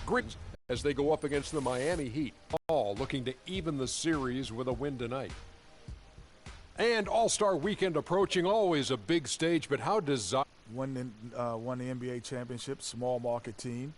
Greens as they go up against the Miami Heat, all looking to even the series with a win tonight. And All-Star Weekend approaching, always a big stage, but how desirable. Won the NBA championship, small market team.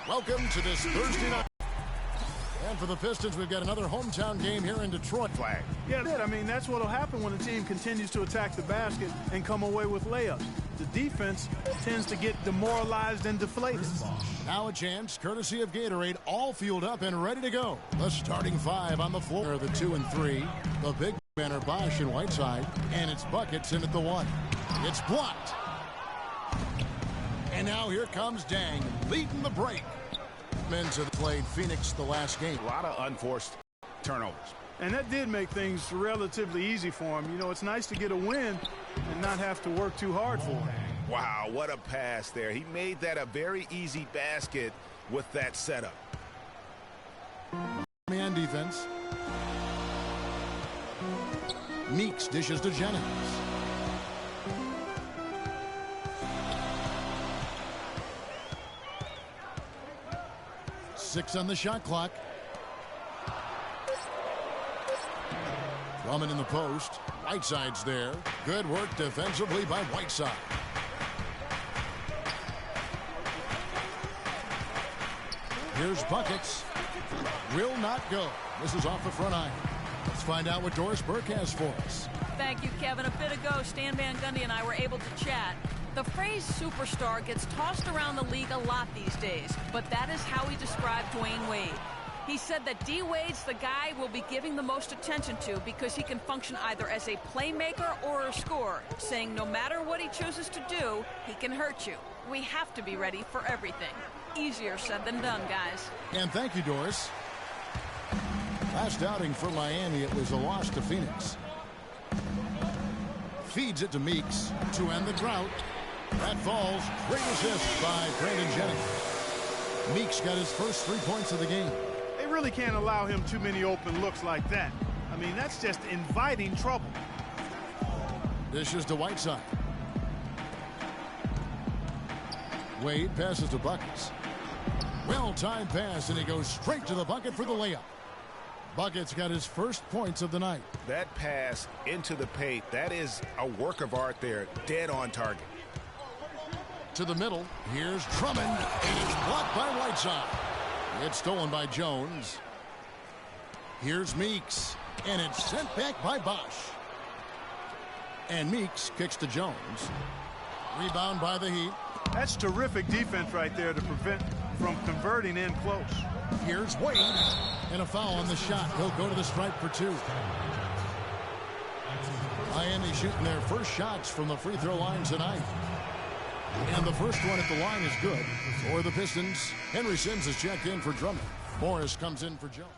Welcome to this Thursday night. And for the Pistons, we've got another hometown game here in Detroit. Flag. Yeah, I mean, that's what will happen when a team continues to attack the basket and come away with layups. The defense tends to get demoralized and deflated. Now a chance, courtesy of Gatorade, all fueled up and ready to go. The starting five on the floor, the 2 and 3. The big men are Bosch and Whiteside, and it's buckets in at the 1. It's blocked. And now here comes Dang, leading the break. Men's have played Phoenix the last game. A lot of unforced turnovers. And that did make things relatively easy for him. You know, it's nice to get a win and not have to work too hard for it. Wow, what a pass there. He made that a very easy basket with that setup. Man defense. Meeks dishes to Jennings. Six on the shot clock. Drummond in the post. Whiteside's there. Good work defensively by Whiteside. Here's buckets. Will not go. This is off the front iron. Let's find out what Doris Burke has for us. Thank you, Kevin. A bit ago, Stan Van Gundy and I were able to chat. The phrase superstar gets tossed around the league a lot these days, but that is how he described Dwayne Wade. He said that D. Wade's the guy we'll be giving the most attention to because he can function either as a playmaker or a scorer, saying no matter what he chooses to do, he can hurt you. We have to be ready for everything. Easier said than done, guys. And thank you, Doris. Last outing for Miami, it was a loss to Phoenix. Feeds it to Meeks to end the drought. That falls. Great assist by Brandon Jennings. Meeks got his first 3 points of the game. They really can't allow him too many open looks like that. I mean, that's just inviting trouble. Dishes to Whiteside. Wade passes to Buckets. Well-timed pass, and he goes straight to the bucket for the layup. Buckets got his first points of the night. That pass into the paint, that is a work of art there. Dead on target. To the middle. Here's Drummond, and it's blocked by Whiteside. It's stolen by Jones. Here's Meeks, and it's sent back by Bosch. And Meeks kicks to Jones. Rebound by the Heat. That's terrific defense right there to prevent from converting in close. Here's Wade. And a foul on the shot. He'll go to the stripe for 2. Miami shooting their first shots from the free throw line tonight. And the first one at the line is good for the Pistons. Henry Sims is checked in for Drummond. Morris comes in for Jones.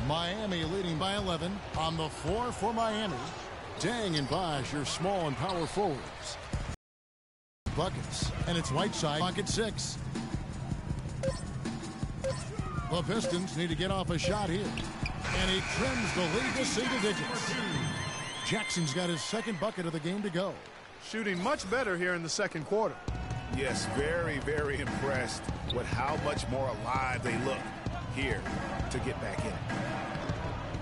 Miami leading by 11. On the floor for Miami, Dang and Bosh, your small and power forwards. Buckets, and it's Whiteside, pocket 6. The Pistons need to get off a shot here. And he trims the lead to single digits. Jackson's got his second bucket of the game to go. Shooting much better here in the second quarter. Yes, very, very impressed with how much more alive they look here to get back in.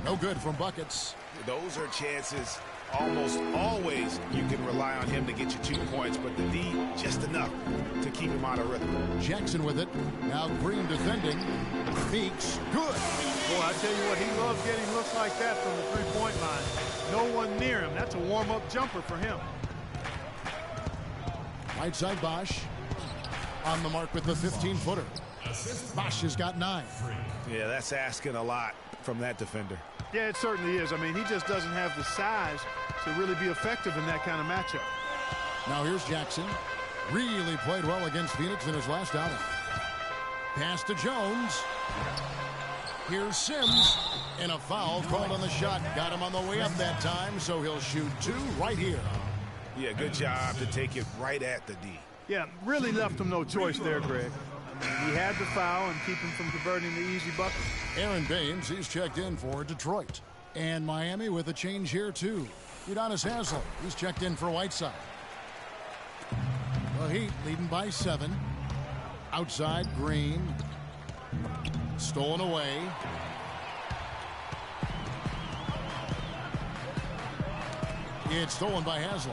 No good from buckets. Those are chances. Almost always you can rely on him to get you 2 points, but the D just enough to keep him out of rhythm. Jackson with it. Now Green defending. Meeks, good. Boy, I tell you what, he loves getting looks like that from the three-point line. No one near him. That's a warm-up jumper for him. Right side Bosh on the mark with the 15-footer. Bosh has got 9. Yeah, that's asking a lot from that defender. Yeah, it certainly is. I mean, he just doesn't have the size to really be effective in that kind of matchup. Now here's Jackson. Really played well against Phoenix in his last outing. Pass to Jones. Here's Sims. And a foul called on the shot. Got him on the way up that time, so he'll shoot 2 right here. Yeah, good job to take it right at the D. Yeah, really left him no choice there, Greg. He had the foul and keep him from converting the easy bucket. Aaron Baines, he's checked in for Detroit. And Miami with a change here, too. Udonis Haslem, he's checked in for Whiteside. The Heat leading by 7. Outside, Green. Stolen away. It's stolen by Haslem.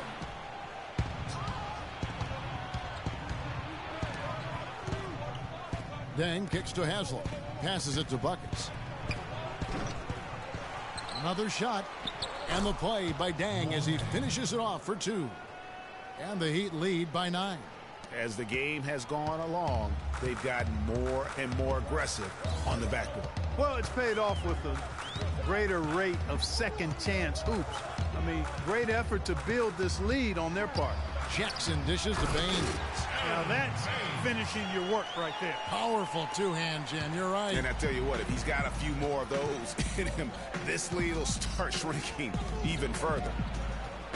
Dang kicks to Haslem. Passes it to Buckets. Another shot. And the play by Dang as he finishes it off for 2. And the Heat lead by 9. As the game has gone along, they've gotten more and more aggressive on the backboard. Well, it's paid off with a greater rate of second chance hoops. I mean, great effort to build this lead on their part. Jackson dishes to Baines. Now that's finishing your work right there. Powerful two-hand jam. You're right. And I tell you what, if he's got a few more of those in him, this lead will start shrinking even further.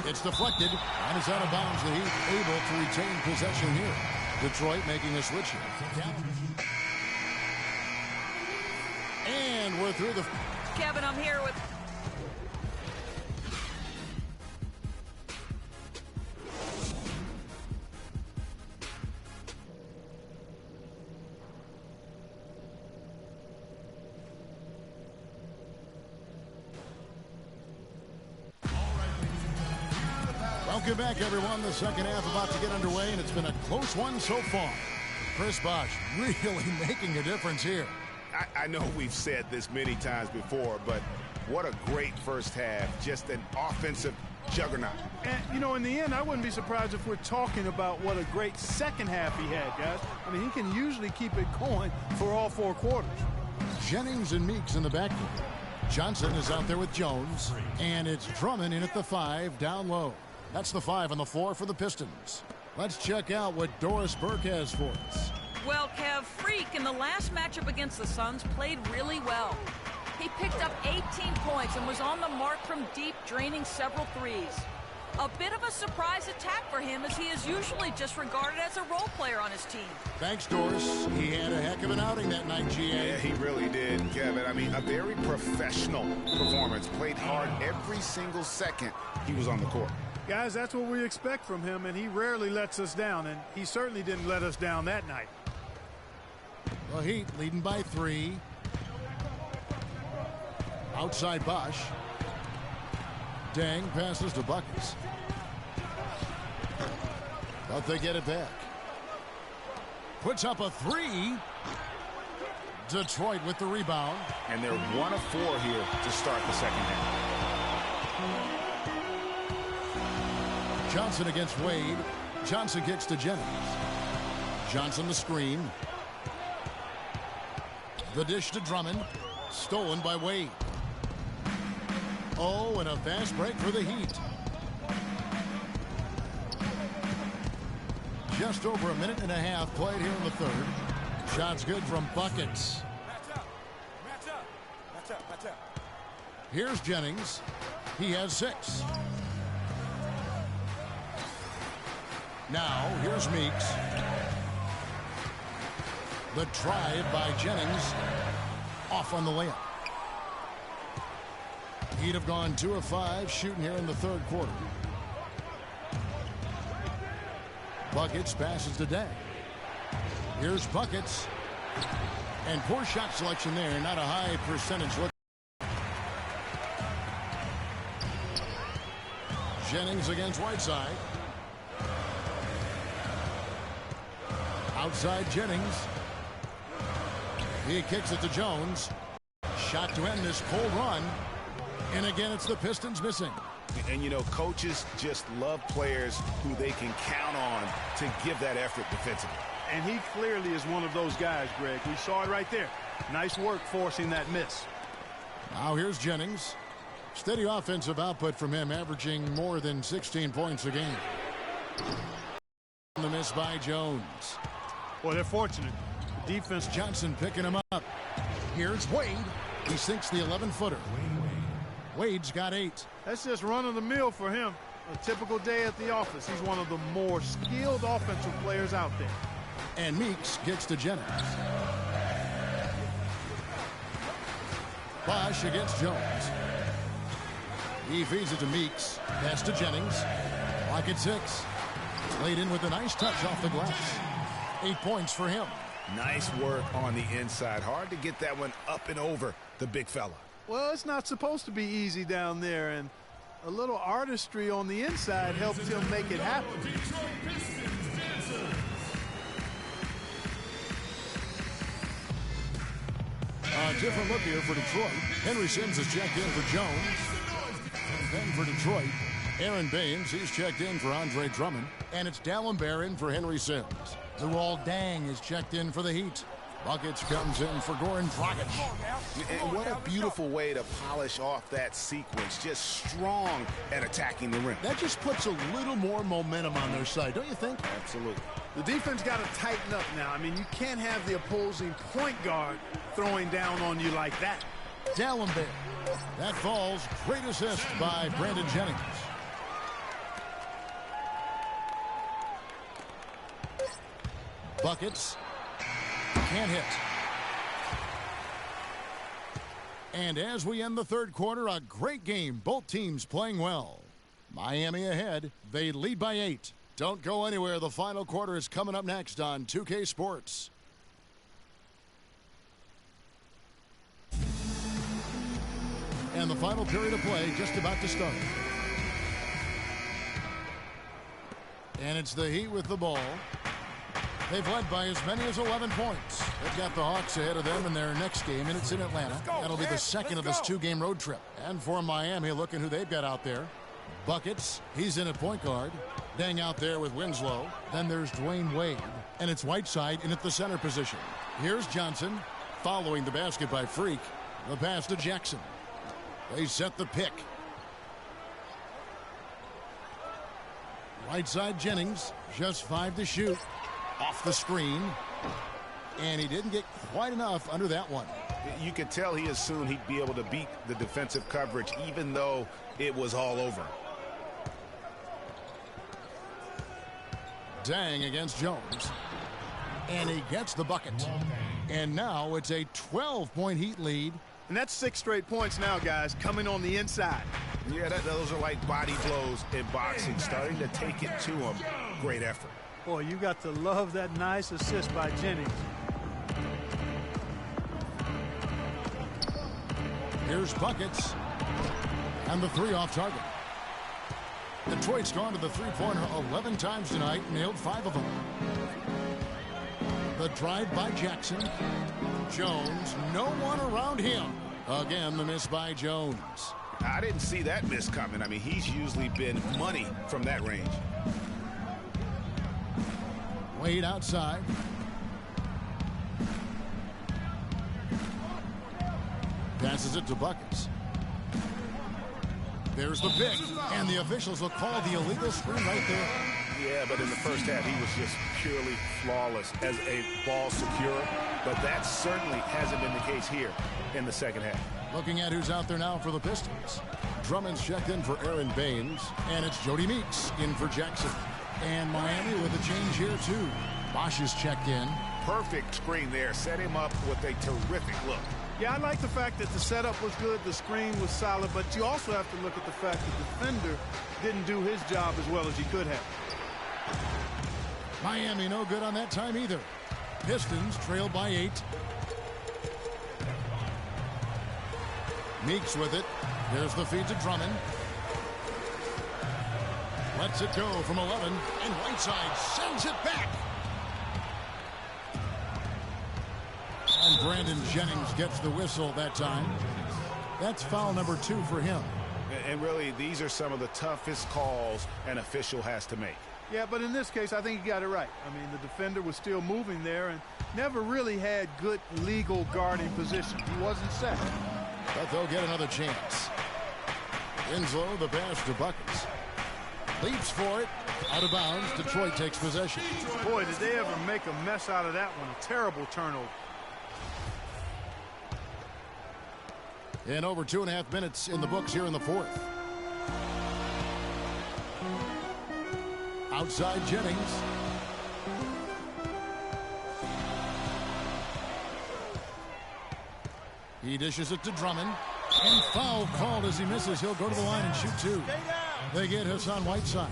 It's deflected and it's out of bounds. The Heat able to retain possession here. Detroit making a switch here. And we're through the... Kevin, I'm here with... Welcome back, everyone. The second half about to get underway, and it's been a close one so far. Chris Bosh really making a difference here. I know we've said this many times before, but what a great first half. Just an offensive juggernaut. And, you know, in the end, I wouldn't be surprised if we're talking about what a great second half he had, guys. I mean, he can usually keep it going for all 4 quarters. Jennings and Meeks in the backcourt. Johnson is out there with Jones, and it's Drummond in at the 5 down low. That's the 5 on the floor for the Pistons. Let's check out what Doris Burke has for us. Well, Kev, Freak in the last matchup against the Suns played really well. He picked up 18 points and was on the mark from deep, draining several threes. A bit of a surprise attack for him, as he is usually just regarded as a role player on his team. Thanks, Doris. He had a heck of an outing that night, GA. Yeah, he really did, Kevin. I mean, a very professional performance. Played hard every single second he was on the court. Guys, that's what we expect from him, and he rarely lets us down, and he certainly didn't let us down that night. The Heat leading by 3. Outside Bosh. Dang passes to Buckets. But they get it back. Puts up a 3. Detroit with the rebound. And they're 1 of 4 here to start the second half. Johnson against Wade. Johnson kicks to Jennings. Johnson the screen. The dish to Drummond. Stolen by Wade. Oh, and a fast break for the Heat. Just over a minute and a half played here in the third. Shots good from Buckets. Here's Jennings. He has 6. Now, here's Meeks. The drive by Jennings. Off on the layup. He'd have gone 2 of 5 shooting here in the third quarter. Buckets passes to Day. Here's Buckets. And poor shot selection there. Not a high percentage look. Jennings against Whiteside. Outside Jennings. He kicks it to Jones. Shot to end this cold run. And again, it's the Pistons missing. And, you know, coaches just love players who they can count on to give that effort defensively. And he clearly is one of those guys, Greg. We saw it right there. Nice work forcing that miss. Now here's Jennings. Steady offensive output from him, averaging more than 16 points a game. The miss by Jones. Well, they're fortunate. The defense. Johnson picking him up. Here's Wade. He sinks the 11-footer. Wade's got 8. That's just run-of-the-mill for him. A typical day at the office. He's one of the more skilled offensive players out there. And Meeks kicks to Jennings. Bosh against Jones. He feeds it to Meeks. Pass to Jennings. Lock at 6. Laid in with a nice touch off the glass. 8 points for him. Nice work on the inside. Hard to get that one up and over the big fella. Well, it's not supposed to be easy down there, and a little artistry on the inside helped him make it happen. A different look here for Detroit. Henry Sims has checked in for Jones. And then for Detroit, Aaron Baines, he's checked in for Andre Drummond. And it's Dallenberg in for Henry Sims. Luol Deng is checked in for the Heat. Buckets comes in for Goran Dragic. And what a beautiful way to polish off that sequence. Just strong at attacking the rim. That just puts a little more momentum on their side, don't you think? Absolutely. The defense got to tighten up now. I mean, you can't have the opposing point guard throwing down on you like that. Dallenberg. That falls. Great assist by Brandon Jennings. Buckets. Can't hit. And as we end the third quarter, a great game. Both teams playing well. Miami ahead. They lead by 8. Don't go anywhere. The final quarter is coming up next on 2K Sports. And the final period of play just about to start. And it's the Heat with the ball. They've led by as many as 11 points. They've got the Hawks ahead of them in their next game, and it's in Atlanta. That'll be the second of this 2-game road trip. And for Miami, looking who they've got out there. Buckets, he's in at point guard. Deng out there with Winslow. Then there's Dwayne Wade. And it's Whiteside in at the center position. Here's Johnson, following the basket by Freak. The pass to Jackson. They set the pick. Whiteside Jennings, just 5 to shoot. Off the screen. And he didn't get quite enough under that one. You could tell he assumed he'd be able to beat the defensive coverage even though it was all over. Deng against Jones. And he gets the bucket. And now it's a 12-point Heat lead. And that's 6 straight points now, guys, coming on the inside. Yeah, those are like body blows in boxing, starting to take it to him. Great effort. Boy, you got to love that nice assist by Jennings. Here's Buckets. And the 3 off target. Detroit's gone to the three-pointer 11 times tonight, nailed 5 of them. The drive by Jackson. Jones, no one around him. Again, the miss by Jones. I didn't see that miss coming. I mean, he's usually been money from that range. Wade outside. Passes it to Buckets. There's the pick, and the officials will call the illegal screen right there. Yeah, but in the first half, he was just purely flawless as a ball securer. But that certainly hasn't been the case here in the second half. Looking at who's out there now for the Pistons. Drummond's checked in for Aaron Baines, and it's Jody Meeks in for Jackson. And Miami with a change here, too. Bosch is checked in. Perfect screen there. Set him up with a terrific look. Yeah, I like the fact that the setup was good, the screen was solid, but you also have to look at the fact that the defender didn't do his job as well as he could have. Miami no good on that time either. Pistons trail by 8. Meeks with it. There's the feed to Drummond. Lets it go from 11, and Whiteside sends it back. And Brandon Jennings gets the whistle that time. That's foul number 2 for him. And really, these are some of the toughest calls an official has to make. Yeah, but in this case, I think he got it right. I mean, the defender was still moving there and never really had good legal guarding position. He wasn't set. But they'll get another chance. Winslow, the pass to Buckets. Leaps for it. Out of bounds. Detroit takes possession. Boy, did they ever make a mess out of that one. A terrible turnover. And over 2.5 minutes in the books here in the fourth. Outside Jennings. He dishes it to Drummond. And foul called as he misses. He'll go to the line and shoot 2. They get Hassan Whiteside.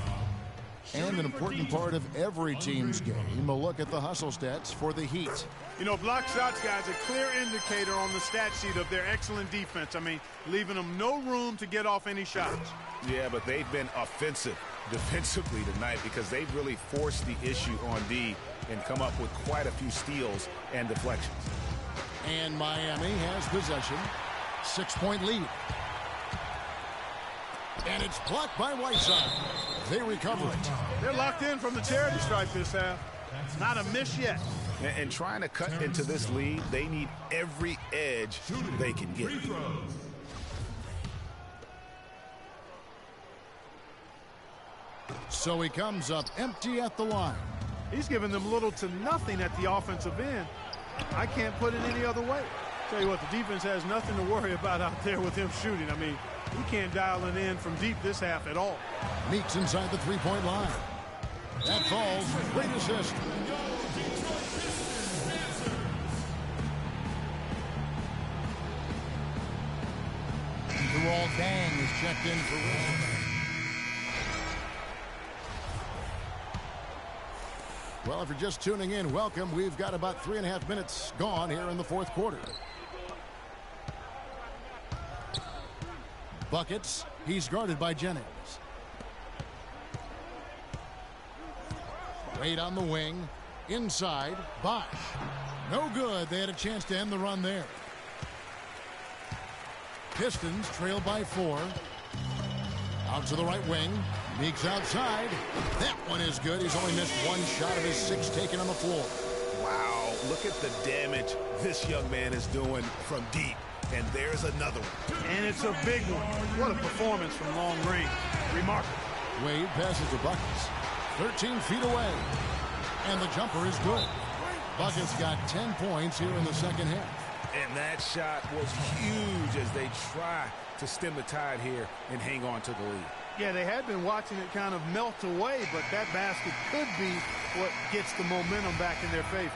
And an important part of every team's game, a look at the hustle stats for the Heat. You know, block shots, guys, a clear indicator on the stat sheet of their excellent defense. I mean, leaving them no room to get off any shots. Yeah, but they've been offensive defensively tonight because they've really forced the issue on D and come up with quite a few steals and deflections. And Miami has possession. 6-point lead. And it's blocked by Whiteside. They recover it. They're locked in from the charity stripe this half. Not a miss yet. And trying to cut into this lead, they need every edge they can get. So he comes up empty at the line. He's giving them little to nothing at the offensive end. I can't put it any other way. Tell you what, the defense has nothing to worry about out there with him shooting. I mean, he can't dial it in from deep this half at all. Meeks inside the 3-point line. That falls. Great assist. Dural Kang is checked in for Wilson. Well, if you're just tuning in, welcome. We've got about 3.5 minutes gone here in the fourth quarter. Buckets. He's guarded by Jennings. Wade on the wing. Inside. Bosch. No good. They had a chance to end the run there. Pistons trail by 4. Out to the right wing. Meeks outside. That one is good. He's only missed 1 shot of his 6 taken on the floor. Wow, look at the damage this young man is doing from deep. And there's another one. And it's a big one. What a performance from long range. Remarkable. Wade passes to Buckets. 13 feet away. And the jumper is good. Buckets got 10 points here in the second half. And that shot was huge as they try to stem the tide here and hang on to the lead. Yeah, they had been watching it kind of melt away, but that basket could be what gets the momentum back in their favor.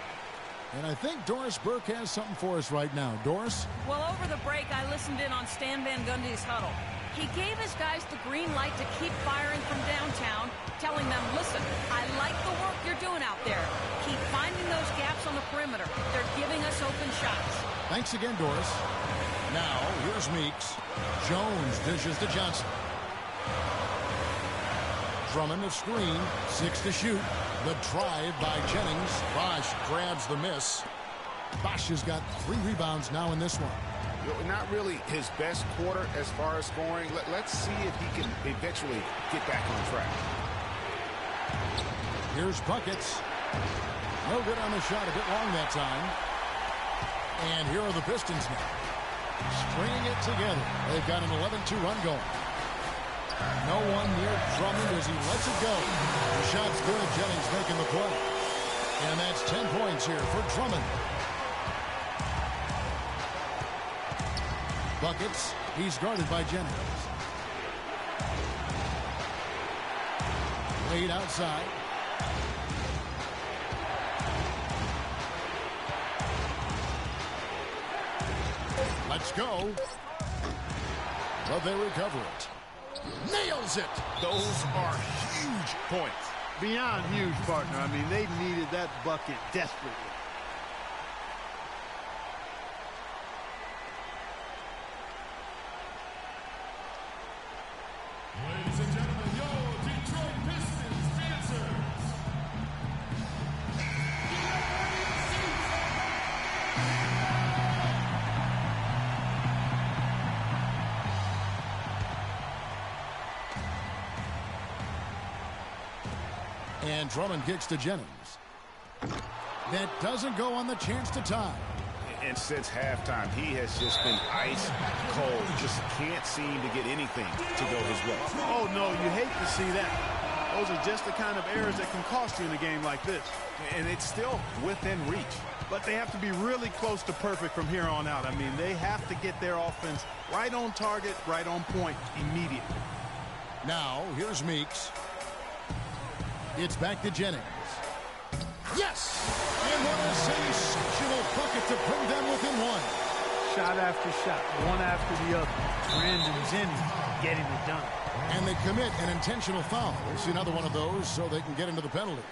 And I think Doris Burke has something for us right now. Doris? Well, over the break, I listened in on Stan Van Gundy's huddle. He gave his guys the green light to keep firing from downtown, telling them, listen, I like the work you're doing out there. Keep finding those gaps on the perimeter. They're giving us open shots. Thanks again, Doris. Now, here's Meeks. Jones dishes to Johnson. Drummond a screen. 6 to shoot. The drive by Jennings. Bosch grabs the miss. Bosch has got 3 rebounds now in this one. Not really his best quarter as far as scoring. Let's see if he can eventually get back on track. Here's buckets. No good on the shot. A bit long that time. And here are the Pistons now. Stringing it together. They've got an 11-2 run going. No one near Drummond as he lets it go. The shot's good. Jennings making the play. And that's 10 points here for Drummond. Buckets. He's guarded by Jennings. Wade outside. Let's go. But they recover it. Nails it. Those are huge points. Beyond huge, partner. I mean, they needed that bucket desperately. Ladies and gentlemen, your Detroit Pistons dancers. And Drummond kicks to Jennings. That doesn't go on the chance to tie. And since halftime, he has just been ice cold. Just can't seem to get anything to go his way. Oh, no, you hate to see that. Those are just the kind of errors that can cost you in a game like this. And it's still within reach. But they have to be really close to perfect from here on out. I mean, they have to get their offense right on target, right on point immediately. Now, here's Meeks. It's back to Jennings. Yes! And what a sensational bucket to bring them within one. Shot after shot, one after the other. Brandon Jennings getting it done. And they commit an intentional foul. We'll see another one of those so they can get into the penalty.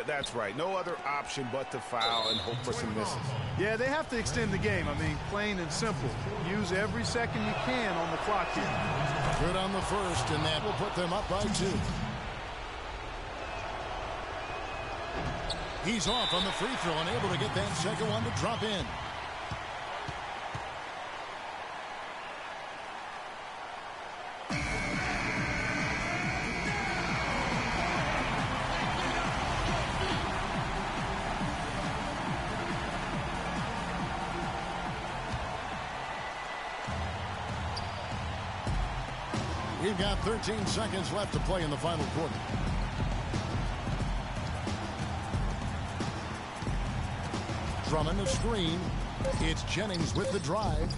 That's right. No other option but to foul and hope for some misses. Yeah, they have to extend the game. I mean, plain and simple. Use every second you can on the clock here. Good on the first, and that will put them up by 2. He's off on the free throw and able to get that second one to drop in. We've got 13 seconds left to play in the final quarter. Drummond a screen. It's Jennings with the drive.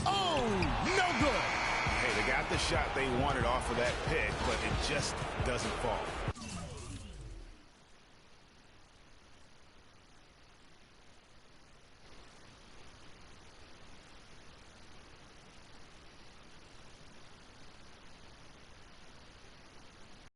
Oh, no good. Hey, they got the shot they wanted off of that pick, but it just doesn't fall.